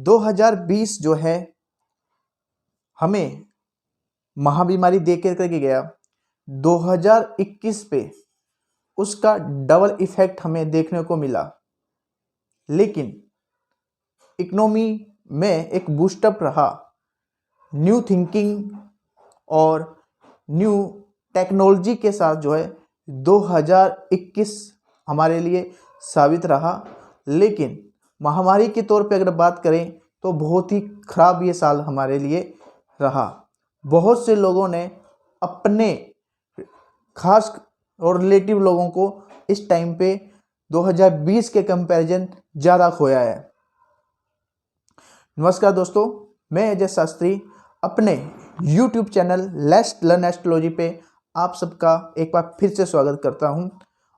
2020 जो है हमें महाबीमारी दे करके गया। 2021 पे उसका डबल इफेक्ट हमें देखने को मिला, लेकिन इकोनॉमी में एक बूस्टअप रहा। न्यू थिंकिंग और न्यू टेक्नोलॉजी के साथ जो है 2021 हमारे लिए साबित रहा। लेकिन महामारी के तौर पे अगर बात करें तो बहुत ही खराब ये साल हमारे लिए रहा। बहुत से लोगों ने अपने खास और रिलेटिव लोगों को इस टाइम पे 2020 के कंपैरिजन ज़्यादा खोया है। नमस्कार दोस्तों, मैं अजय शास्त्री अपने YouTube channel let's learn astrology पे आप सबका एक बार फिर से स्वागत करता हूं।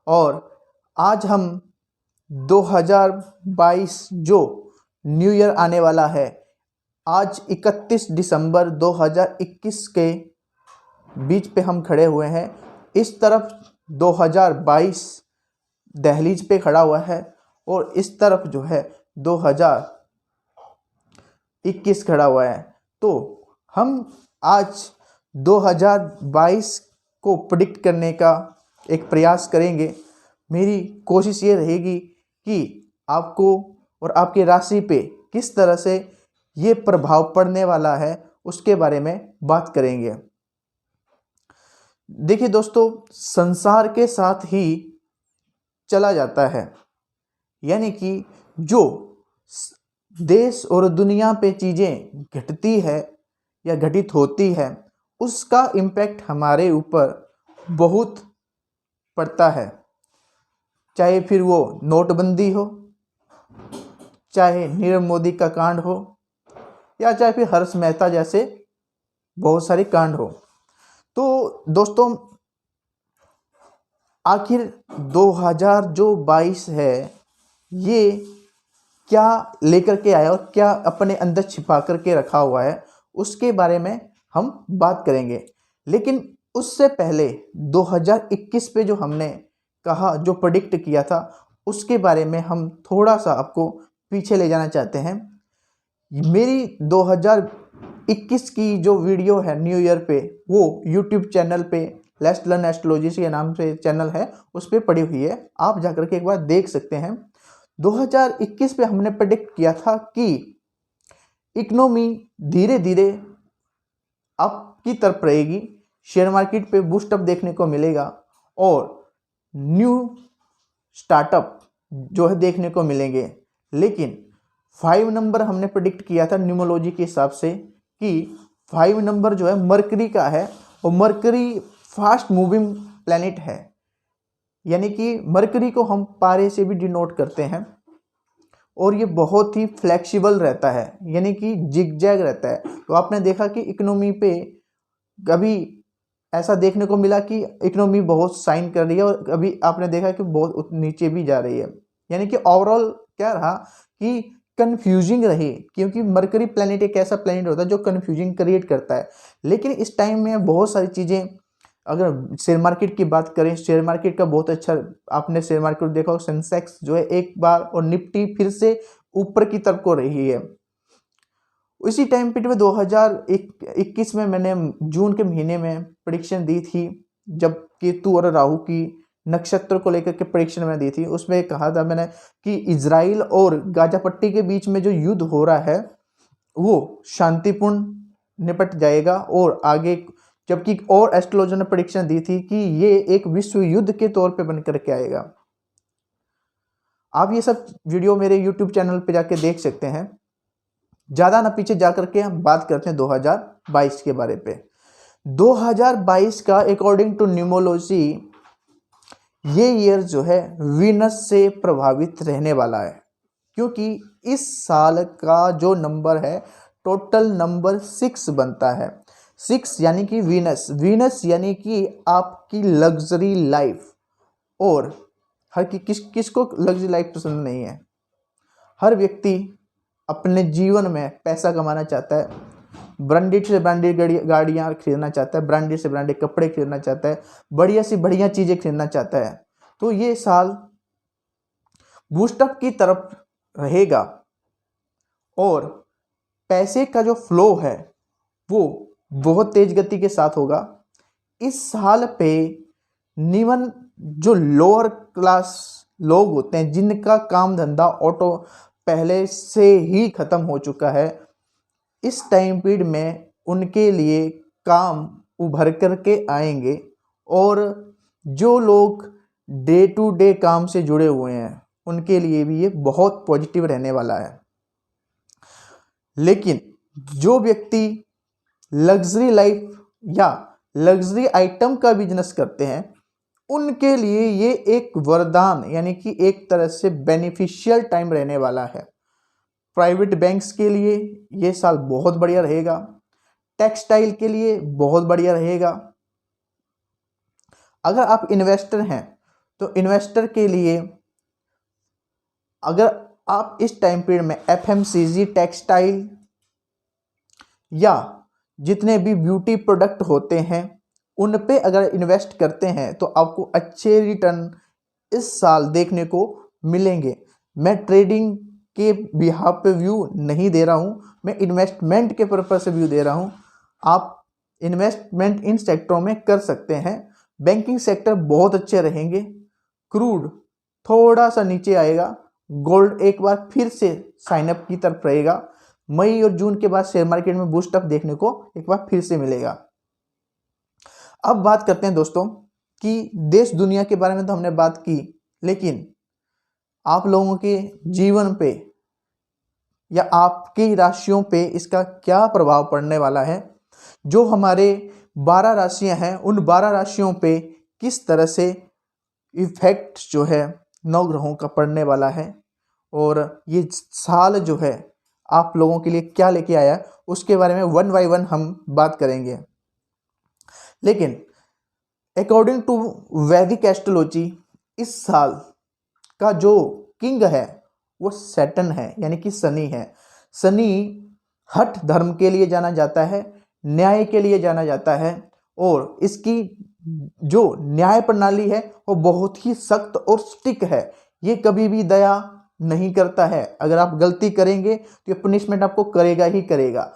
और आज हम 2022 जो न्यू ईयर आने वाला है, आज 31 दिसंबर 2021 के बीच पे हम खड़े हुए हैं। इस तरफ 2022 दहलीज पे खड़ा हुआ है और इस तरफ जो है 2021 खड़ा हुआ है। तो हम आज 2022 को प्रिडिक्ट करने का एक प्रयास करेंगे। मेरी कोशिश ये रहेगी कि आपको और आपकी राशि पे किस तरह से ये प्रभाव पड़ने वाला है उसके बारे में बात करेंगे। देखिए दोस्तों, संसार के साथ ही चला जाता है, यानी कि जो देश और दुनिया पे चीज़ें घटती है या घटित होती है उसका इम्पैक्ट हमारे ऊपर बहुत पड़ता है। चाहे फिर वो नोटबंदी हो, चाहे नीरव मोदी का कांड हो, या चाहे फिर हर्ष मेहता जैसे बहुत सारे कांड हो। तो दोस्तों, आखिर 2022 है ये क्या लेकर के आया और क्या अपने अंदर छिपा करके रखा हुआ है उसके बारे में हम बात करेंगे। लेकिन उससे पहले 2021 पे जो हमने कहा, जो प्रेडिक्ट किया था, उसके बारे में हम थोड़ा सा आपको पीछे ले जाना चाहते हैं। मेरी 2021 की जो वीडियो है न्यू ईयर पे, वो यूट्यूब चैनल पे लेट्स लर्न एस्ट्रोलॉजी के नाम से चैनल है, उस पर पड़ी हुई है, आप जाकर के एक बार देख सकते हैं। 2021 पे हमने प्रेडिक्ट किया था कि इकोनॉमी धीरे धीरे अप की तरफ रहेगी, शेयर मार्केट पे बूस्टअप देखने को मिलेगा और न्यू स्टार्टअप जो है देखने को मिलेंगे। लेकिन 5 नंबर हमने प्रेडिक्ट किया था न्यूमरोलॉजी के हिसाब से कि 5 नंबर जो है मरकरी का है और मरकरी फास्ट मूविंग प्लैनेट है, यानी कि मरकरी को हम पारे से भी डिनोट करते हैं और ये बहुत ही फ्लेक्सिबल रहता है, यानी कि जिगजैग रहता है। तो आपने देखा कि इकोनॉमी पे कभी ऐसा देखने को मिला कि इकोनॉमी बहुत साइन कर रही है और कभी आपने देखा कि बहुत नीचे भी जा रही है। यानी कि ओवरऑल क्या रहा कि कंफ्यूजिंग रही, क्योंकि मरकरी प्लैनेट एक ऐसा प्लैनेट होता है जो कंफ्यूजिंग क्रिएट करता है। लेकिन इस टाइम में बहुत सारी चीज़ें, अगर शेयर मार्केट की बात करें, शेयर मार्केट का बहुत अच्छा, आपने शेयर मार्केट देखा हो, सेंसेक्स जो है एक बार और निफ्टी फिर से ऊपर की तरफ को रही है। उसी टाइम पीरियड में 2021 में मैंने जून के महीने में प्रेडिक्शन दी थी, जब केतु और राहु की नक्षत्र को लेकर के प्रेडिक्शन मैंने दी थी। उसमें कहा था मैंने कि इजराइल और गाजा पट्टी के बीच में जो युद्ध हो रहा है वो शांतिपूर्ण निपट जाएगा और आगे, जबकि और एस्ट्रोलॉजर ने प्रेडिक्शन दी थी कि ये एक विश्व युद्ध के तौर पे बन करके आएगा। आप ये सब वीडियो मेरे YouTube चैनल पे जाके देख सकते हैं। ज़्यादा ना पीछे जा करके हम बात करते हैं 2022 के बारे पे। 2022 का अकॉर्डिंग टू न्यूमरोलॉजी ये ईयर जो है वीनस से प्रभावित रहने वाला है, क्योंकि इस साल का जो नंबर है टोटल नंबर 6 बनता है। 6 यानी कि वीनस, वीनस यानी कि आपकी लग्जरी लाइफ। और हर किसको लग्जरी लाइफ पसंद नहीं है? हर व्यक्ति अपने जीवन में पैसा कमाना चाहता है, ब्रांडेड से ब्रांडेड गाड़ियाँ खरीदना चाहता है, ब्रांडेड से ब्रांडेड कपड़े खरीदना चाहता है, बढ़िया से बढ़िया चीज़ें खरीदना चाहता है। तो ये साल बूस्टअप की तरफ रहेगा और पैसे का जो फ्लो है वो बहुत तेज गति के साथ होगा। इस साल पे निवन जो लोअर क्लास लोग होते हैं, जिनका काम धंधा ऑटो पहले से ही खत्म हो चुका है, इस टाइम पीरियड में उनके लिए काम उभर कर के आएंगे। और जो लोग डे टू डे काम से जुड़े हुए हैं उनके लिए भी ये बहुत पॉजिटिव रहने वाला है। लेकिन जो व्यक्ति लग्जरी लाइफ या लग्जरी आइटम का बिजनेस करते हैं उनके लिए ये एक वरदान यानी कि एक तरह से बेनिफिशियल टाइम रहने वाला है। प्राइवेट बैंक्स के लिए ये साल बहुत बढ़िया रहेगा, टेक्सटाइल के लिए बहुत बढ़िया रहेगा। अगर आप इन्वेस्टर हैं तो इन्वेस्टर के लिए अगर आप इस टाइम पीरियड में एफएमसीजी, टेक्सटाइल या जितने भी ब्यूटी प्रोडक्ट होते हैं उन पे अगर इन्वेस्ट करते हैं तो आपको अच्छे रिटर्न इस साल देखने को मिलेंगे। मैं ट्रेडिंग के बिहाफ पे व्यू नहीं दे रहा हूँ, मैं इन्वेस्टमेंट के पर्पज से व्यू दे रहा हूँ। आप इन्वेस्टमेंट इन सेक्टरों में कर सकते हैं। बैंकिंग सेक्टर बहुत अच्छे रहेंगे। क्रूड थोड़ा सा नीचे आएगा। गोल्ड एक बार फिर से साइनअप की तरफ रहेगा। मई और जून के बाद शेयर मार्केट में बूस्टअप देखने को एक बार फिर से मिलेगा। अब बात करते हैं दोस्तों कि देश दुनिया के बारे में तो हमने बात की, लेकिन आप लोगों के जीवन पे या आपकी राशियों पे इसका क्या प्रभाव पड़ने वाला है। जो हमारे 12 राशियां हैं उन 12 राशियों पे किस तरह से इफेक्ट जो है 9 ग्रहों का पड़ने वाला है और ये साल जो है आप लोगों के लिए क्या लेके आया उसके बारे में वन बाय वन हम बात करेंगे। लेकिन अकॉर्डिंग टू वैदिक एस्ट्रोलॉजी इस साल का जो किंग है वो सैटर्न है यानी कि शनि है। शनि हठ धर्म के लिए जाना जाता है, न्याय के लिए जाना जाता है और इसकी जो न्याय प्रणाली है वो बहुत ही सख्त और स्टिक है। ये कभी भी दया नहीं करता है। अगर आप गलती करेंगे तो ये पनिशमेंट आपको करेगा ही करेगा।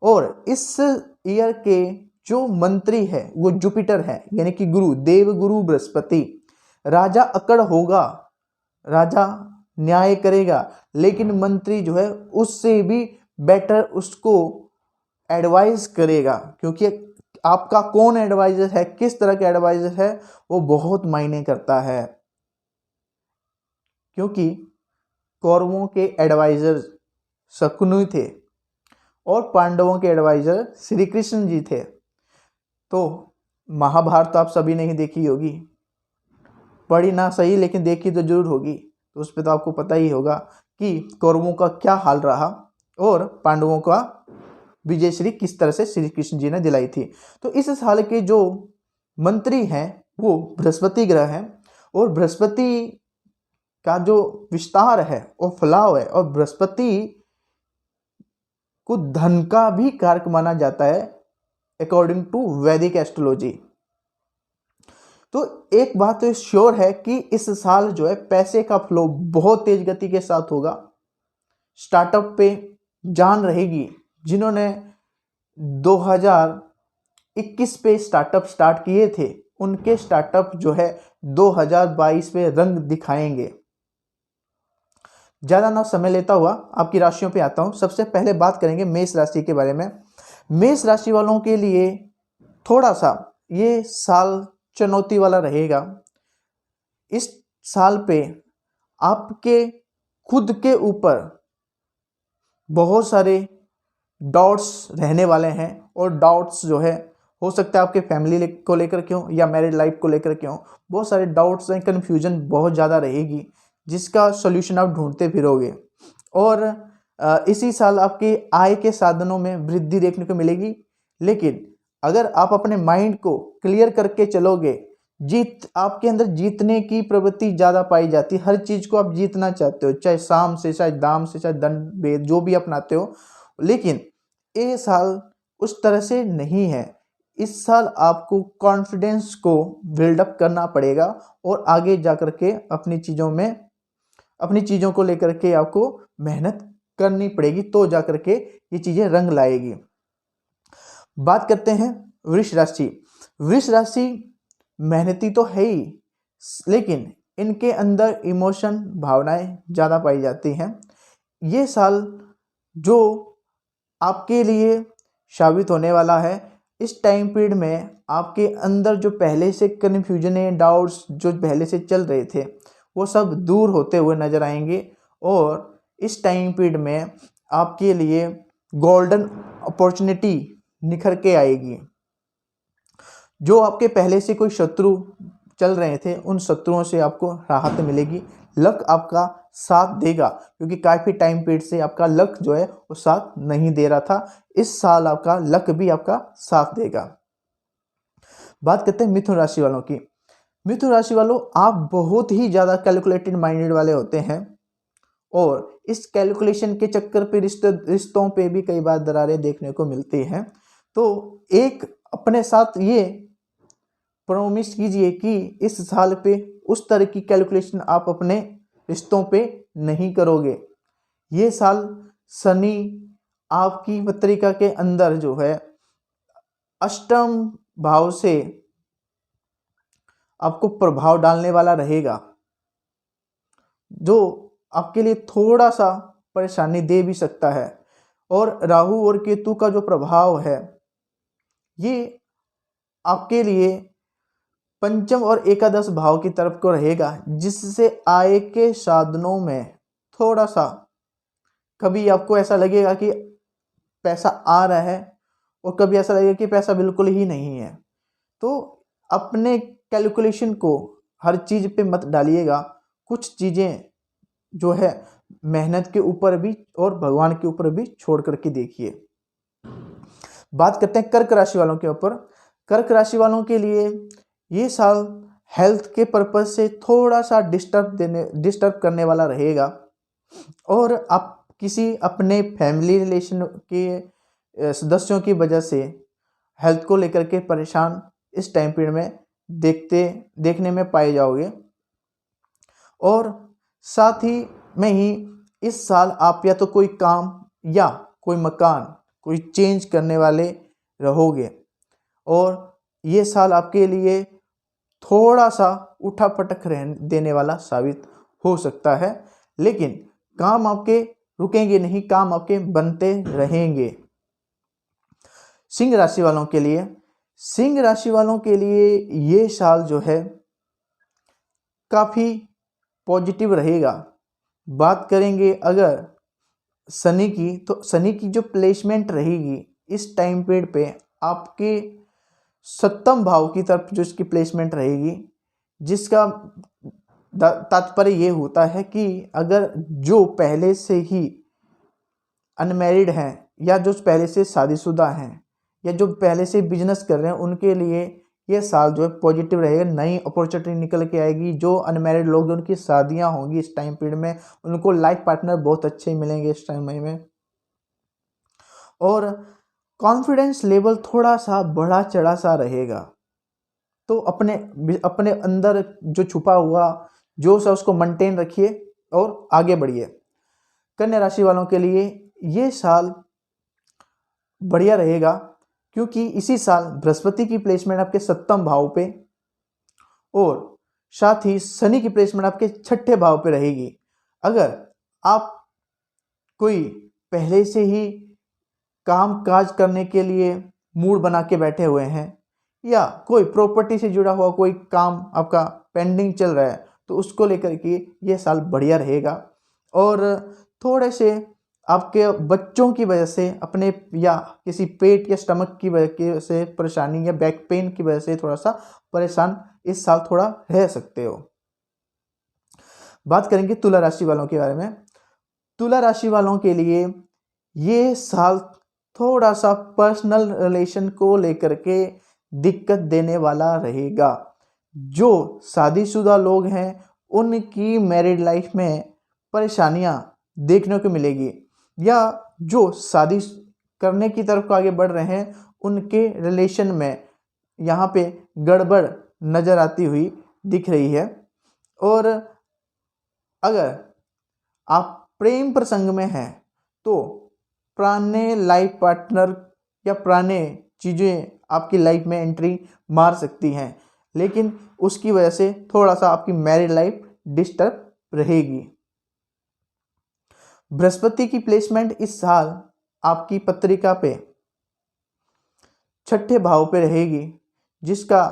और इस ईयर के जो मंत्री है वो जुपिटर है यानी कि गुरु, देव गुरु बृहस्पति। राजा अकड़ होगा, राजा न्याय करेगा, लेकिन मंत्री जो है उससे भी बेटर उसको एडवाइस करेगा, क्योंकि आपका कौन एडवाइजर है, किस तरह का एडवाइजर है वो बहुत मायने करता है। क्योंकि कौरवों के एडवाइजर शकुनि थे और पांडवों के एडवाइजर श्री कृष्ण जी थे। तो महाभारत तो आप सभी ने ही देखी होगी, पढ़ी ना सही लेकिन देखी तो जरूर होगी। तो उस पर तो आपको पता ही होगा कि कौरवों का क्या हाल रहा और पांडवों का विजय श्री किस तरह से श्री कृष्ण जी ने दिलाई थी। तो इस साल के जो मंत्री हैं वो बृहस्पति ग्रह हैं और बृहस्पति का जो विस्तार है और फैलाव है, और बृहस्पति को धन का भी कारक माना जाता है अकॉर्डिंग टू वैदिक एस्ट्रोलॉजी। तो एक बात तो श्योर है कि इस साल जो है पैसे का फ्लो बहुत तेज गति के साथ होगा। स्टार्टअप पे जान रहेगी। जिन्होंने 2021 पे स्टार्टअप स्टार्ट किए थे उनके स्टार्टअप जो है 2022 में रंग दिखाएंगे। ज़्यादा ना समय लेता हुआ आपकी राशियों पे आता हूँ। सबसे पहले बात करेंगे मेष राशि के बारे में। मेष राशि वालों के लिए थोड़ा सा ये साल चुनौती वाला रहेगा। इस साल पे आपके खुद के ऊपर बहुत सारे डाउट्स रहने वाले हैं और डाउट्स जो है हो सकता है आपके फैमिली को लेकर के हो या मैरिड लाइफ को लेकर के हो। बहुत सारे डाउट्स हैं, कन्फ्यूजन बहुत ज़्यादा रहेगी जिसका सॉल्यूशन आप ढूंढते फिरोगे। और इसी साल आपके आय के साधनों में वृद्धि देखने को मिलेगी। लेकिन अगर आप अपने माइंड को क्लियर करके चलोगे, जीत आपके अंदर जीतने की प्रवृत्ति ज़्यादा पाई जाती है। हर चीज़ को आप जीतना चाहते हो, चाहे साम से, चाहे दाम से, चाहे दंड भेद जो भी अपनाते हो। लेकिन ये साल उस तरह से नहीं है। इस साल आपको कॉन्फिडेंस को बिल्डअप करना पड़ेगा और आगे जा कर के अपनी चीज़ों को लेकर के आपको मेहनत करनी पड़ेगी, तो जा करके ये चीज़ें रंग लाएगी। बात करते हैं वृष राशि। वृष राशि मेहनती तो है ही, लेकिन इनके अंदर इमोशन, भावनाएं ज़्यादा पाई जाती हैं। ये साल जो आपके लिए साबित होने वाला है, इस टाइम पीरियड में आपके अंदर जो पहले से कन्फ्यूजन, डाउट्स जो पहले से चल रहे थे, वो सब दूर होते हुए नजर आएंगे। और इस टाइम पीरियड में आपके लिए गोल्डन अपॉर्चुनिटी निखर के आएगी। जो आपके पहले से कोई शत्रु चल रहे थे, उन शत्रुओं से आपको राहत मिलेगी। लक आपका साथ देगा, क्योंकि काफ़ी टाइम पीरियड से आपका लक जो है वो साथ नहीं दे रहा था। इस साल आपका लक भी आपका साथ देगा। बात करते हैं मिथुन राशि वालों की। मिथुन राशि वालों, आप बहुत ही ज़्यादा कैलकुलेटेड माइंडेड वाले होते हैं, और इस कैलकुलेशन के चक्कर पे रिश्तों पे भी कई बार दरारें देखने को मिलती हैं। तो एक अपने साथ ये प्रॉमिस कीजिए कि इस साल पे उस तरह की कैलकुलेशन आप अपने रिश्तों पे नहीं करोगे। ये साल शनि आपकी पत्रिका के अंदर जो है अष्टम भाव से आपको प्रभाव डालने वाला रहेगा, जो आपके लिए थोड़ा सा परेशानी दे भी सकता है। और राहु और केतु का जो प्रभाव है, ये आपके लिए पंचम और एकादश भाव की तरफ को रहेगा, जिससे आय के साधनों में थोड़ा सा कभी आपको ऐसा लगेगा कि पैसा आ रहा है, और कभी ऐसा लगेगा कि पैसा बिल्कुल ही नहीं है। तो अपने कैलकुलेशन को हर चीज़ पे मत डालिएगा। कुछ चीज़ें जो है मेहनत के ऊपर भी और भगवान के ऊपर भी छोड़ करके देखिए। बात करते हैं कर्क राशि वालों के ऊपर। कर्क राशि वालों के लिए ये साल हेल्थ के पर्पज से थोड़ा सा डिस्टर्ब करने वाला रहेगा, और आप किसी अपने फैमिली रिलेशन के सदस्यों की वजह से हेल्थ को लेकर के परेशान इस टाइम पीरियड में देखने में पाए जाओगे। और साथ ही में ही इस साल आप या तो कोई काम या कोई मकान कोई चेंज करने वाले रहोगे, और ये साल आपके लिए थोड़ा सा उठा पटक देने वाला साबित हो सकता है। लेकिन काम आपके रुकेंगे नहीं, काम आपके बनते रहेंगे। सिंह राशि वालों के लिए, सिंह राशि वालों के लिए ये साल जो है काफ़ी पॉजिटिव रहेगा। बात करेंगे अगर शनि की, तो शनि की जो प्लेसमेंट रहेगी इस टाइम पीरियड पे आपके सप्तम भाव की तरफ जो इसकी प्लेसमेंट रहेगी, जिसका तात्पर्य ये होता है कि अगर जो पहले से ही अनमैरिड हैं, या जो पहले से शादीशुदा हैं, या जो पहले से बिजनेस कर रहे हैं, उनके लिए ये साल जो है पॉजिटिव रहेगा। नई अपॉर्चुनिटी निकल के आएगी। जो अनमैरिड लोग, जो उनकी शादियां होंगी इस टाइम पीरियड में, उनको लाइफ पार्टनर बहुत अच्छे मिलेंगे इस टाइम में। और कॉन्फिडेंस लेवल थोड़ा सा बढ़ा चढ़ा सा रहेगा। तो अपने अंदर जो छुपा हुआ जोश है उसको मेंटेन रखिए और आगे बढ़िए। कन्या राशि वालों के लिए ये साल बढ़िया रहेगा, क्योंकि इसी साल बृहस्पति की प्लेसमेंट आपके सप्तम भाव पे, और साथ ही शनि की प्लेसमेंट आपके छठे भाव पे रहेगी। अगर आप कोई पहले से ही काम काज करने के लिए मूड बना के बैठे हुए हैं, या कोई प्रॉपर्टी से जुड़ा हुआ कोई काम आपका पेंडिंग चल रहा है, तो उसको लेकर के ये साल बढ़िया रहेगा। और थोड़े से आपके बच्चों की वजह से अपने, या किसी पेट या स्टमक की वजह से परेशानी, या बैक पेन की वजह से थोड़ा सा परेशान इस साल थोड़ा रह सकते हो। बात करेंगे तुला राशि वालों के बारे में। तुला राशि वालों के लिए ये साल थोड़ा सा पर्सनल रिलेशन को लेकर के दिक्कत देने वाला रहेगा। जो शादीशुदा लोग हैं उनकी मैरिड लाइफ में परेशानियां देखने को मिलेगी, या जो शादी करने की तरफ आगे बढ़ रहे हैं उनके रिलेशन में यहाँ पे गड़बड़ नज़र आती हुई दिख रही है। और अगर आप प्रेम प्रसंग में हैं तो पुराने लाइफ पार्टनर या पुराने चीज़ें आपकी लाइफ में एंट्री मार सकती हैं, लेकिन उसकी वजह से थोड़ा सा आपकी मैरिड लाइफ डिस्टर्ब रहेगी। बृहस्पति की प्लेसमेंट इस साल आपकी पत्रिका पे छठे भाव पे रहेगी, जिसका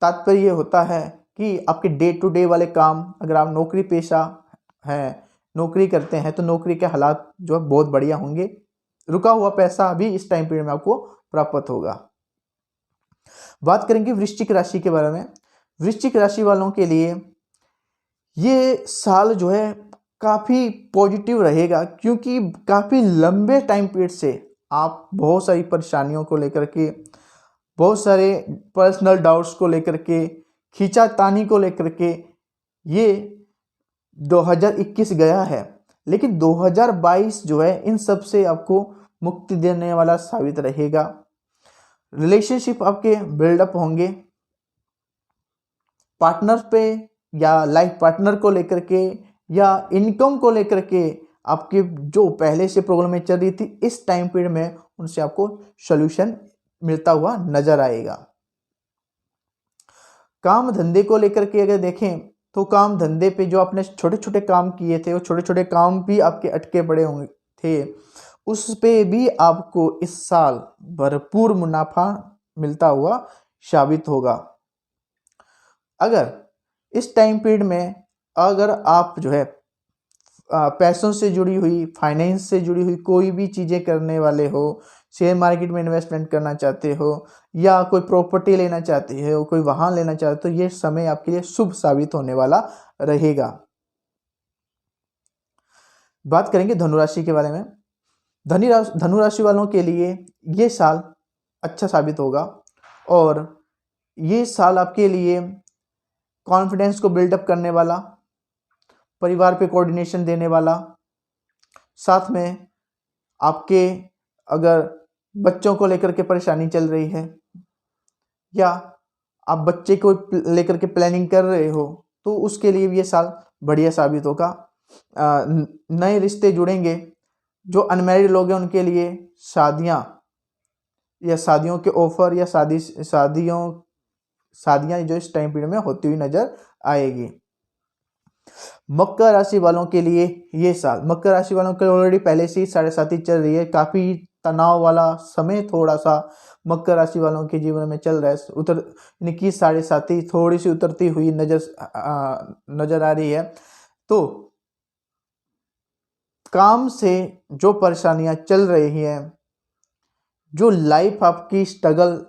तात्पर्य होता है कि आपके डे टू डे वाले काम, अगर आप नौकरी पेशा हैं, नौकरी करते हैं, तो नौकरी के हालात जो है बहुत बढ़िया होंगे। रुका हुआ पैसा भी इस टाइम पीरियड में आपको प्राप्त होगा। बात करेंगे वृश्चिक राशि के बारे में। वृश्चिक राशि वालों के लिए ये साल जो है काफ़ी पॉजिटिव रहेगा, क्योंकि काफ़ी लंबे टाइम पीरियड से आप बहुत सारी परेशानियों को लेकर के, बहुत सारे पर्सनल डाउट्स को लेकर के, खींचातानी को लेकर के ये 2021 गया है, लेकिन 2022 जो है इन सब से आपको मुक्ति देने वाला साबित रहेगा। रिलेशनशिप आपके बिल्डअप होंगे, पार्टनर पे या लाइफ पार्टनर को लेकर के या इनकम को लेकर के आपके जो पहले से प्रॉब्लम चल रही थी, इस टाइम पीरियड में उनसे आपको सॉल्यूशन मिलता हुआ नजर आएगा। काम धंधे को लेकर के अगर देखें तो काम धंधे पे जो आपने छोटे छोटे काम किए थे, वो छोटे छोटे काम भी आपके अटके पड़े होंगे थे, उस पे भी आपको इस साल भरपूर मुनाफा मिलता हुआ साबित होगा। अगर इस टाइम पीरियड में अगर आप जो है पैसों से जुड़ी हुई, फाइनेंस से जुड़ी हुई कोई भी चीज़ें करने वाले हो, शेयर मार्केट में इन्वेस्टमेंट करना चाहते हो या कोई प्रॉपर्टी लेना चाहते हो, कोई वाहन लेना चाहते हो, ये समय आपके लिए शुभ साबित होने वाला रहेगा। बात करेंगे धनुराशि के बारे में। धनुराशि वालों के लिए ये साल अच्छा साबित होगा और ये साल आपके लिए कॉन्फिडेंस को बिल्डअप करने वाला, परिवार पे कोऑर्डिनेशन देने वाला, साथ में आपके अगर बच्चों को लेकर के परेशानी चल रही है या आप बच्चे को लेकर के प्लानिंग कर रहे हो, तो उसके लिए भी ये साल बढ़िया साबित होगा। नए रिश्ते जुड़ेंगे। जो अनमैरिड लोग हैं उनके लिए शादियां या शादियों के ऑफर या शादियां जो इस टाइम पीरियड में होती हुई नजर आएगी। मकर राशि वालों के लिए ये साल, मकर राशि वालों के ऑलरेडी पहले से ही 7.5 चल रही है, काफी तनाव वाला समय थोड़ा सा मकर राशि वालों के जीवन में चल रहा है। इनकी 7.5 थोड़ी सी उतरती हुई नजर आ रही है। तो काम से जो परेशानियां चल रही हैं, जो लाइफ आपकी स्ट्रगल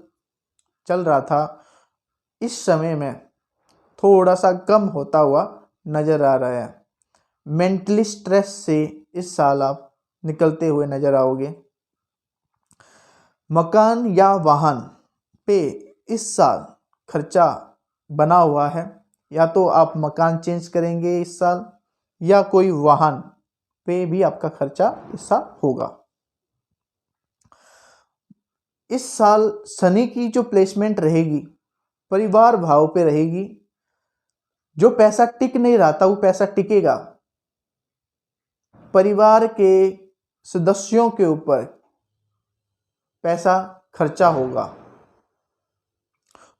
चल रहा था, इस समय में थोड़ा सा कम होता हुआ नजर आ रहा है। मेंटली स्ट्रेस से इस साल आप निकलते हुए नजर आओगे। मकान या वाहन पे इस साल खर्चा बना हुआ है, या तो आप मकान चेंज करेंगे इस साल या कोई वाहन पे भी आपका खर्चा इस साल होगा। इस साल शनि की जो प्लेसमेंट रहेगी परिवार भाव पे रहेगी। जो पैसा टिक नहीं रहा था वो पैसा टिकेगा। परिवार के सदस्यों के ऊपर पैसा खर्चा होगा।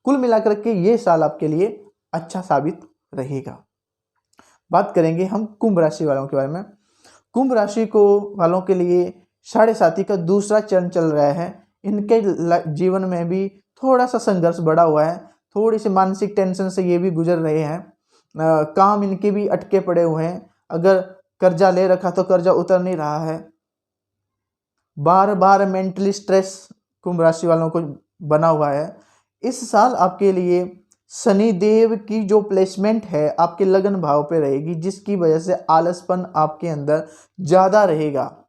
कुल मिलाकर के ये साल आपके लिए अच्छा साबित रहेगा। बात करेंगे हम कुंभ राशि वालों के बारे में। कुंभ राशि को वालों के लिए 7.5 का दूसरा चरण चल रहा है। इनके जीवन में भी थोड़ा सा संघर्ष बढ़ा हुआ है, थोड़ी सी मानसिक टेंशन से ये भी गुजर रहे हैं। काम इनके भी अटके पड़े हुए हैं। अगर कर्जा ले रखा तो कर्जा उतर नहीं रहा है। बार बार मेंटली स्ट्रेस कुंभ राशि वालों को बना हुआ है। इस साल आपके लिए शनि देव की जो प्लेसमेंट है आपके लगन भाव पे रहेगी, जिसकी वजह से आलसपन आपके अंदर ज्यादा रहेगा।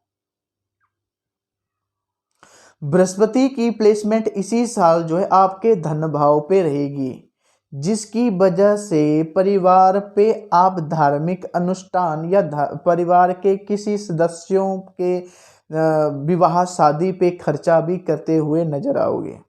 बृहस्पति की प्लेसमेंट इसी साल जो है आपके धन भाव पे रहेगी, जिसकी वजह से परिवार पे आप धार्मिक अनुष्ठान या परिवार के किसी सदस्यों के विवाह शादी पे खर्चा भी करते हुए नजर आओगे।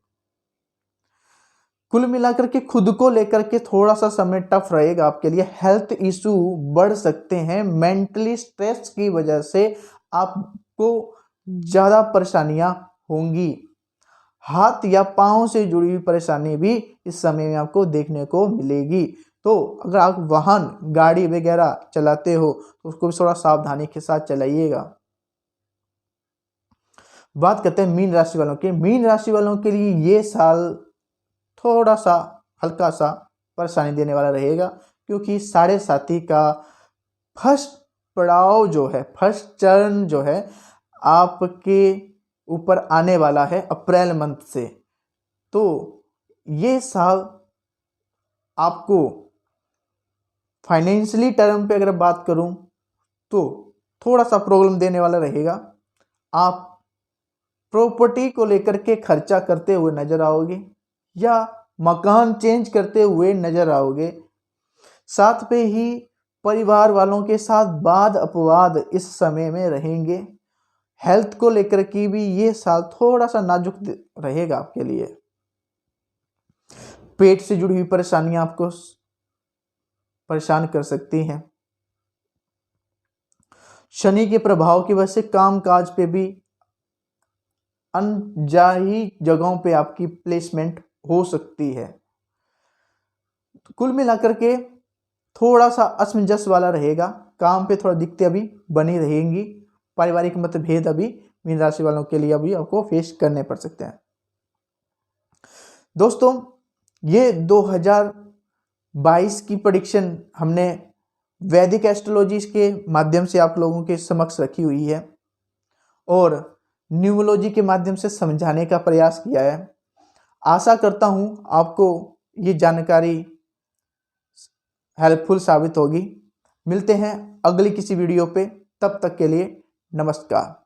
कुल मिलाकर के खुद को लेकर के थोड़ा सा समय टफ रहेगा आपके लिए। हेल्थ इशू बढ़ सकते हैं। मेंटली स्ट्रेस की वजह से आप आपको ज़्यादा परेशानियां होंगी। हाथ या पाँव से जुड़ी हुई परेशानी भी इस समय में आपको देखने को मिलेगी। तो अगर आप वाहन गाड़ी वगैरह चलाते हो तो उसको भी थोड़ा सावधानी के साथ चलाइएगा। बात करते हैं मीन राशि वालों की। मीन राशि वालों के लिए ये साल थोड़ा सा हल्का सा परेशानी देने वाला रहेगा, क्योंकि साढ़े साथी का फर्स्ट पड़ाव जो है, फर्स्ट चरण जो है आपके ऊपर आने वाला है अप्रैल मंथ से। तो ये साल आपको फाइनेंशियली टर्म पे अगर बात करूं तो थोड़ा सा प्रॉब्लम देने वाला रहेगा। आप प्रॉपर्टी को लेकर के खर्चा करते हुए नजर आओगे या मकान चेंज करते हुए नजर आओगे। साथ पे ही परिवार वालों के साथ वाद अपवाद इस समय में रहेंगे। हेल्थ को लेकर के भी ये साल थोड़ा सा नाजुक रहेगा आपके लिए। पेट से जुड़ी हुई परेशानियां आपको परेशान कर सकती हैं। शनि के प्रभाव की वजह से कामकाज पे भी अनजाही जगहों पे आपकी प्लेसमेंट हो सकती है। कुल मिलाकर के थोड़ा सा असमंजस वाला रहेगा। काम पे थोड़ा दिक्कतें अभी बनी रहेंगी। पारिवारिक मतभेद अभी मीन राशि वालों के लिए अभी आपको फेस करने पड़ सकते हैं। दोस्तों, ये 2022 की प्रेडिक्शन हमने वैदिक एस्ट्रोलॉजी के माध्यम से आप लोगों के समक्ष रखी हुई है और न्यूमरोलॉजी के माध्यम से समझाने का प्रयास किया है। आशा करता हूं आपको ये जानकारी हेल्पफुल साबित होगी। मिलते हैं अगली किसी वीडियो पे, तब तक के लिए नमस्कार।